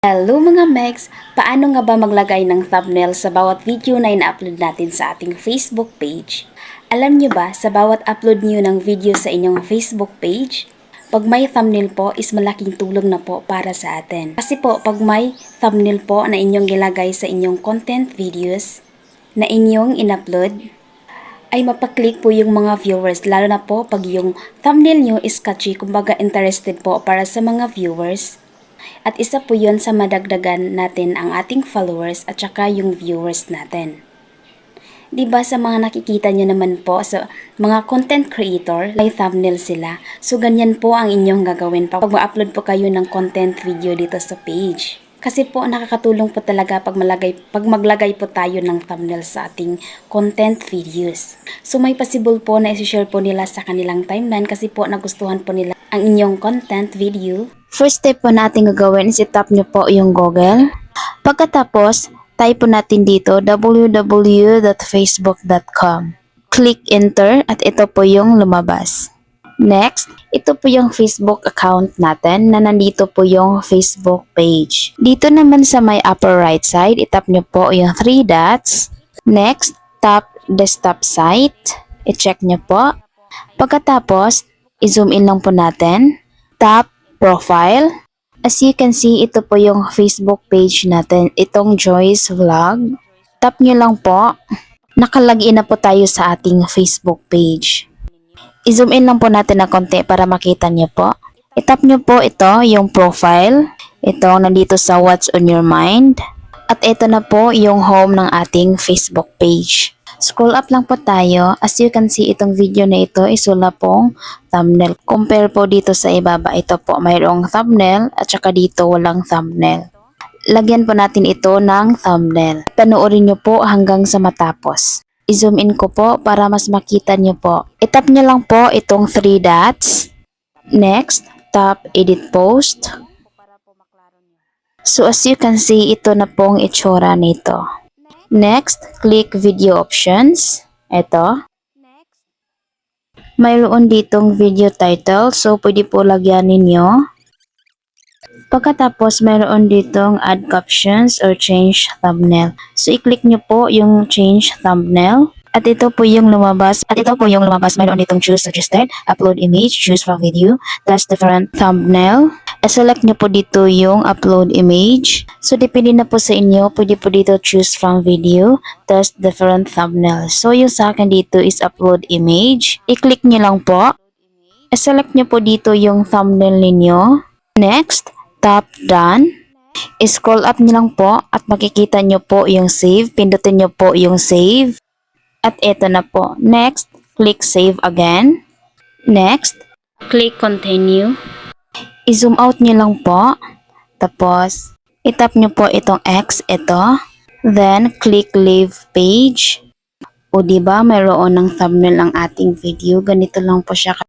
Hello mga Mex! Paano nga ba maglagay ng thumbnail sa bawat video na ina-upload natin sa ating Facebook page? Alam nyo ba, sa bawat upload nyo ng video sa inyong Facebook page, pag may thumbnail po is malaking tulong na po para sa atin. Kasi po, pag may thumbnail po na inyong gilagay sa inyong content videos na inyong in-upload, ay mapaklik po yung mga viewers, lalo na po pag yung thumbnail nyo is catchy, kumbaga interested po para sa mga viewers. At isa po yun sa madagdagan natin ang ating followers at saka yung viewers natin. Diba sa mga nakikita nyo naman po sa mga content creator, may thumbnail sila. So ganyan po ang inyong gagawin pag ma-upload po kayo ng content video dito sa page. Kasi po nakakatulong po talaga pag maglagay po tayo ng thumbnail sa ating content videos. So may possible po na i-share po nila sa kanilang timeline kasi po nagustuhan po nila ang inyong content video. First step po natin gagawin is i-tap nyo po yung Google. Pagkatapos, type po natin dito www.facebook.com. Click enter at ito po yung lumabas. Next, ito po yung Facebook account natin na nandito po yung Facebook page. Dito naman sa may upper right side, itap nyo po yung 3 dots. Next, tap desktop site. I-check nyo po. Pagkatapos, i-zoom in lang po natin. Tap profile. As you can see, ito po yung Facebook page natin. Itong Joyce Vlog. Tap nyo lang po. Nakalagin na po tayo sa ating Facebook page. I-zoom in lang po natin na konti para makita nyo po. I-tap nyo po ito, yung profile. Ito, nandito sa What's on Your Mind. At ito na po yung home ng ating Facebook page. Scroll up lang po tayo. As you can see, itong video na ito is wala pong thumbnail. Compare po dito sa ibaba. Ito po, mayroong thumbnail at saka dito walang thumbnail. Lagyan po natin ito ng thumbnail. Panoorin nyo po hanggang sa matapos. I-zoom in ko po para mas makita nyo po. I-tap nyo lang po itong 3 dots. Next, tap edit post. So as you can see, ito na pong itsura nito. Next, click video options. Ito. Mayroon ditong video title. So pwede po lagyan ninyo. Pagkatapos, mayroon ditong add captions or change thumbnail. So, i-click nyo po yung change thumbnail. At ito po yung lumabas. Mayroon ditong choose suggested, upload image, choose from video, that's different thumbnail. I-select nyo po dito yung upload image. So, depende na po sa inyo. Pwede po dito choose from video, that's different thumbnail. So, yung sa akin dito is upload image. I-click nyo lang po. I-select nyo po dito yung thumbnail ninyo. Next, tap done. I-scroll up nyo lang po at makikita nyo po yung save. Pindutin nyo po yung save. At eto na po. Next, click save again. Next, click continue. I-zoom out nyo lang po. Tapos, itap nyo po itong X, ito. Then, click leave page. O diba, mayroon ng thumbnail ang ating video. Ganito lang po siya